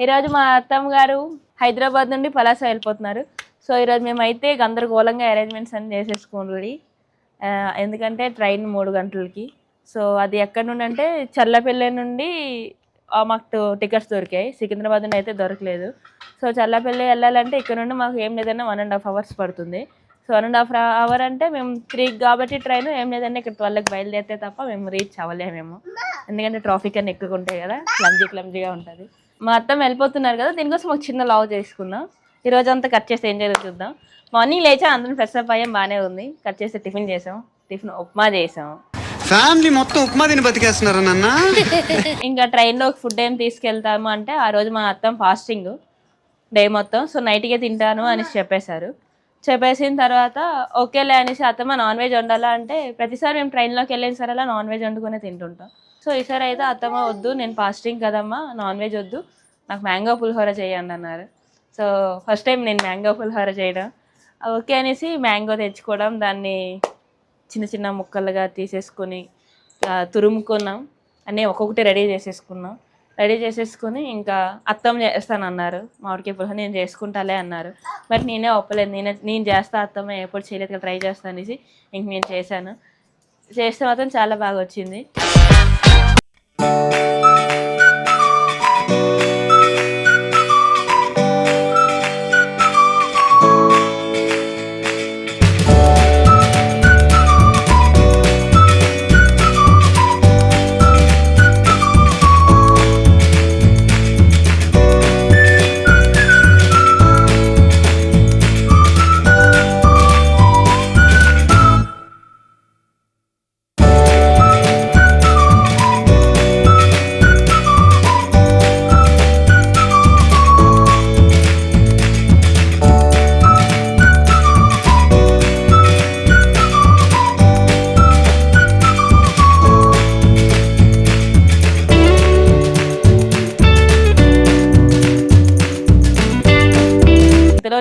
ఈరోజు మా అత్తమ్మ గారు హైదరాబాద్ నుండి పలాస వెళ్ళిపోతున్నారు. సో ఈరోజు మేమైతే గందరగోళంగా అరేంజ్మెంట్స్ అన్ని చేసేసుకోండి. ఎందుకంటే ట్రైన్ 3 గంటలకి. సో అది ఎక్కడి నుండి అంటే చల్లపల్లి నుండి మాకు టికెట్స్ దొరికాయి. సికింద్రాబాద్ నుండి అయితే దొరకలేదు. సో చల్లపల్లి వెళ్ళాలంటే ఇక్కడ నుండి మాకు ఏం లేదన్నా 1.5 hours పడుతుంది. సో 1.5 hour అంటే మేము 3 కాబట్టి ట్రైన్ ఏం లేదంటే ఇక్కడ 12కి బయలుదేరితే తప్ప మేము రీచ్ అవ్వలేమేమో. ఎందుకంటే ట్రాఫిక్ అన్నీ ఎక్కువగా ఉంటాయి కదా, క్లమ్జీగా ఉంటుంది. మా అత్తమ్మ వెళ్ళిపోతున్నారు కదా, దీనికోసం ఒక చిన్న లాగ్ చేసుకుందాం. ఈరోజు అంతా కట్ చేసి ఏం జరుగుతుందో చూద్దాం. మార్నింగ్ లేచా అందరం ఫ్రెష్ అప్ అయ్యాం, బాగానే ఉంది. కట్ చేసి టిఫిన్ చేసాం, ఉప్మా చేసాం. ఫ్యామిలీ మొత్తం ఉప్మా తిని బతికేస్తున్నారు నాన్న. ఇంకా ట్రైన్లో ఫుడ్ ఏం తీసుకెళ్తాము అంటే ఆ రోజు మా అత్తమ్మ ఫాస్టింగ్ డే మొత్తం. సో నైట్కే తింటాను అనేసి చెప్పేసిన తర్వాత ఓకేలే అనేసి అత్తమ్మ నాన్ వెజ్ వండాలా అంటే ప్రతిసారి మేము ట్రైన్లోకి వెళ్ళిన సరే అలా నాన్ వెజ్ వండుకునే తింటుంటాం. సో ఈసారి అయితే అత్తమ్మ వద్దు, నేను ఫాస్టింగ్ కదమ్మా, నాన్ వెజ్ వద్దు, నాకు మ్యాంగో పులిహోర చేయండి అన్నారు. సో ఫస్ట్ టైం నేను మ్యాంగో పులిహోర చేయడం. ఓకే అనేసి మ్యాంగో తెచ్చుకోవడం, దాన్ని చిన్న చిన్న ముక్కలుగా తీసేసుకొని తురుముకున్నాం, అన్నీ ఒక్కొక్కటి రెడీ చేసేసుకుని ఇంకా అత్తమ్మ చేస్తానన్నారు. మామిడికాయ పులిహోర నేను చేసుకుంటాలే అన్నారు. బట్ నేనే ఒప్పలేదు. నేను చేస్తా, అత్తమ్మ ఎప్పుడు చేయలేదు కదా, ట్రై చేస్తాను అనేసి ఇంక నేను చేస్తే మాత్రం చాలా బాగా వచ్చింది.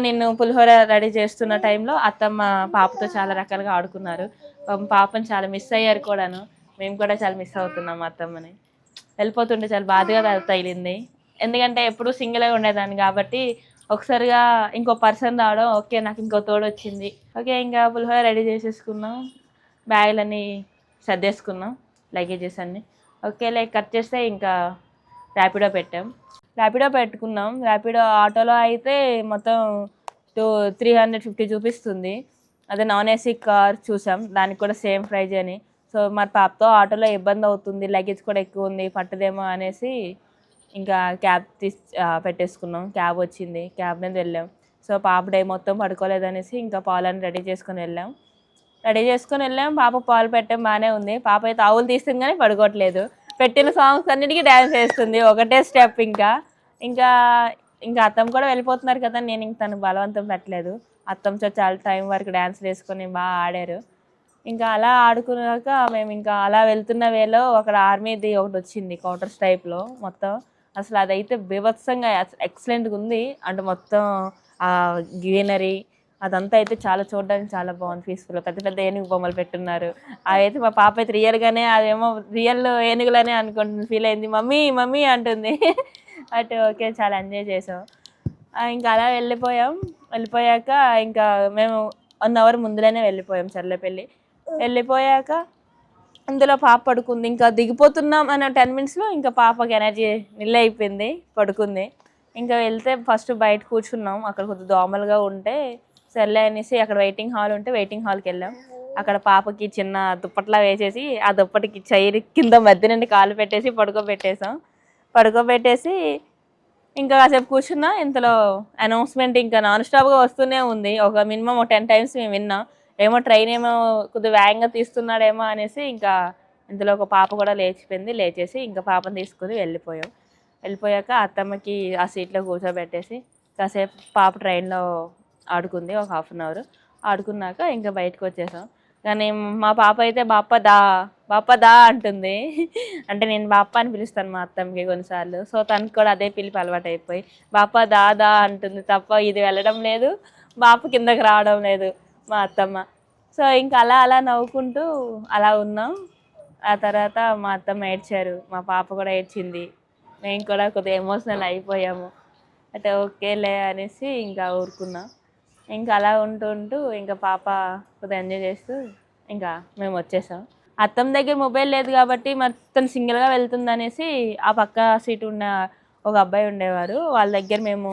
నేను పులిహోర రెడీ చేస్తున్న టైంలో అత్తమ్మ పాపతో చాలా రకాలుగా ఆడుకున్నారు. పాపని చాలా మిస్ అయ్యారు కూడాను. మేము కూడా చాలా మిస్ అవుతున్నాం అత్తమ్మని. వెళ్ళిపోతుంటే చాలా బాధగా తగిలింది. ఎందుకంటే ఎప్పుడూ సింగిల్గా ఉండేదాన్ని కాబట్టి ఒకసారిగా ఇంకో పర్సన్ రావడం, ఓకే నాకు ఇంకో తోడు వచ్చింది. ఓకే ఇంకా పులిహోర రెడీ చేసేసుకున్నాం, బ్యాగులన్నీ సర్దేసుకున్నాం, లగేజెస్ అన్నీ. ఓకేలే కట్ చేస్తే ఇంకా ర్యాపిడో పెట్టుకున్నాం. ర్యాపిడో ఆటోలో అయితే మొత్తం 350 చూపిస్తుంది. అదే నాన్ ఏసీ కార్ చూసాం, దానికి కూడా సేమ్ ప్రైజ్ అని. సో మరి పాపతో ఆటోలో ఇబ్బంది అవుతుంది, లగేజ్ కూడా ఎక్కువ ఉంది, పట్టదేమో అనేసి ఇంకా క్యాబ్ పెట్టేసుకున్నాం. క్యాబ్ వచ్చింది, క్యాబ్ మీద వెళ్ళాం. సో పాప డే మొత్తం పడుకోలేదనేసి ఇంకా పాలని రెడీ చేసుకొని వెళ్ళాం. పాప పాలు పెట్టాం, బాగానే ఉంది. పాప అయితే ఆవులు తీస్తుంది కానీ పడుకోవట్లేదు. పెట్టిన సాంగ్స్ అన్నిటికీ డ్యాన్స్ వేస్తుంది, ఒకటే స్టెప్. ఇంకా అత్తమ్మ కూడా వెళ్ళిపోతున్నారు కదా, నేను ఇంక తనకు బలవంతం పెట్టలేదు. అత్తమ్మతో చాలా టైం వరకు డ్యాన్స్ వేసుకొని బాగా ఆడారు. ఇంకా అలా ఆడుకున్నాక మేము ఇంకా అలా వెళ్తున్న వేలో అక్కడ ఆర్మీది ఒకటి వచ్చింది, క్వార్టర్స్ టైప్లో మొత్తం. అసలు అదైతే బీభత్సంగా ఎక్సలెంట్గా ఉంది. అంటే మొత్తం ఆ గ్రీనరీ అదంతా అయితే చాలా చూడడానికి చాలా బాగుంది, పీస్ఫుల్. పెద్ద ఏనుగు బొమ్మలు పెట్టున్నారు. అవైతే మా పాప అయితే రియల్గానే అదేమో రియల్ ఏనుగులనే అనుకుంటుంది, ఫీల్ అయింది. మమ్మీ అంటుంది. అటు ఓకే చాలా ఎంజాయ్ చేసాం. ఇంకా అలా వెళ్ళిపోయాక ఇంకా మేము 1 hour ముందులోనే వెళ్ళిపోయాం చర్లపల్లి. వెళ్ళిపోయాక అందులో పాప పడుకుంది. ఇంకా దిగిపోతున్నాం అన్న 10 minutesలో ఇంకా పాపకి ఎనర్జీ నిల్ అయిపోయింది, పడుకుంది. ఇంకా వెళ్తే ఫస్ట్ బయట కూర్చున్నాం, అక్కడ కొద్దిగా దోమలుగా ఉంటే సర్లే అనేసి అక్కడ వెయిటింగ్ హాల్ ఉంటే వెయిటింగ్ హాల్కి వెళ్ళాం. అక్కడ పాపకి చిన్న దుప్పట్లా వేసేసి ఆ దుప్పటికి చైర్ కింద మధ్య నుండి కాలు పెట్టేసి పడుకోబెట్టేసి ఇంకా కాసేపు కూర్చున్నా. ఇంతలో అనౌన్స్మెంట్ ఇంకా నాన్ స్టాప్గా వస్తూనే ఉంది. ఒక మినిమం 10 times మేము విన్నాం. ఏమో ట్రైన్ ఏమో కొద్దిగా వేగంగా తీస్తున్నాడేమో అనేసి ఇంకా ఇందులో ఒక పాప కూడా లేచేసి ఇంకా పాపను తీసుకుని వెళ్ళిపోయాక అత్తమ్మకి ఆ సీట్లో కూర్చోబెట్టేసి కాసేపు పాప ట్రైన్లో ఆడుకుంది, ఒక 1/2 hour ఆడుకున్నాక ఇంకా బయటకు వచ్చేసాం. కానీ మా పాప అయితే బాప దా అంటుంది. అంటే నేను బాప అని పిలుస్తాను మా అత్తమ్మకి కొన్నిసార్లు. సో తనకు కూడా అదే పిలిపి అలవాటు అయిపోయి బాప దా అంటుంది తప్ప ఇది వెళ్ళడం లేదు, బాప కిందకి రావడం లేదు మా అత్తమ్మ. సో ఇంకా అలా నవ్వుకుంటూ అలా ఉన్నాం. ఆ తర్వాత మా అత్తమ్మ ఏడ్చారు, మా పాప కూడా ఏడ్చింది. మేము కూడా కొద్దిగా ఎమోషనల్ అయిపోయాము. అంటే ఓకేలే అనేసి ఇంకా ఊరుకున్నాం. ఇంకా అలా ఉంటూ ఇంకా పాప కొద్దిగా ఎంజాయ్ చేస్తూ ఇంకా మేము వచ్చేసాం. అత్తమ్మ దగ్గర మొబైల్ లేదు కాబట్టి మొత్తం సింగిల్గా వెళ్తుంది అనేసి ఆ పక్క సీటు ఉన్న ఒక అబ్బాయి ఉండేవారు, వాళ్ళ దగ్గర మేము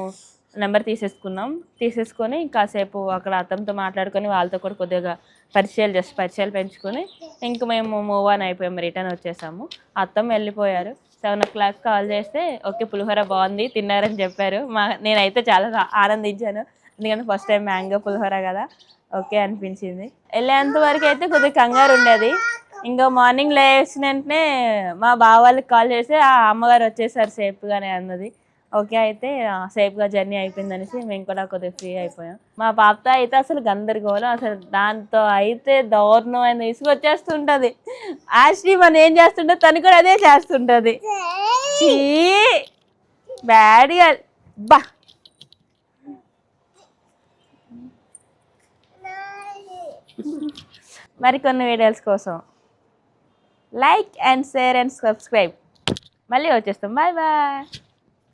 నెంబర్ తీసేసుకొని కాసేపు అక్కడ అత్తమ్మతో మాట్లాడుకొని వాళ్ళతో కూడా కొద్దిగా పరిచయాలు పెంచుకొని ఇంక మేము మూవ్ ఆన్ అయిపోయాము, రిటర్న్ వచ్చేసాము. అత్తమ్మ వెళ్ళిపోయారు. 7 o'clock కాల్ చేస్తే ఓకే పులిహోర బాగుంది తిన్నారని చెప్పారు. నేనైతే చాలా ఆనందించాను, ఎందుకంటే ఫస్ట్ టైం మ్యాంగో పులిహోర కదా, ఓకే అనిపించింది. వెళ్ళేంత వరకు అయితే కొద్దిగా కంగారు ఉండేది. ఇంకా మార్నింగ్ లేచిన వెంటనే మా బావ వాళ్ళకి కాల్ చేస్తే ఆ అమ్మగారు వచ్చేసారు సేఫ్గానే అన్నది. ఓకే అయితే సేఫ్గా జర్నీ అయిపోయింది అనేసి మేము కూడా కొద్దిగా ఫ్రీ అయిపోయాం. మా పాపతో అయితే అసలు గందరగోళం, అసలు దాంతో అయితే దారుణమైన ఇసుగు వచ్చేస్తుంటుంది. యాక్చువల్లీ మనం ఏం చేస్తుంటే తను కూడా అదే చేస్తుంటుంది. బ్యాడ్గా బా. మరికొన్ని వీడియోస్ కోసం like and share and subscribe. మళ్ళీ వచ్చేస్తాం. Bye bye.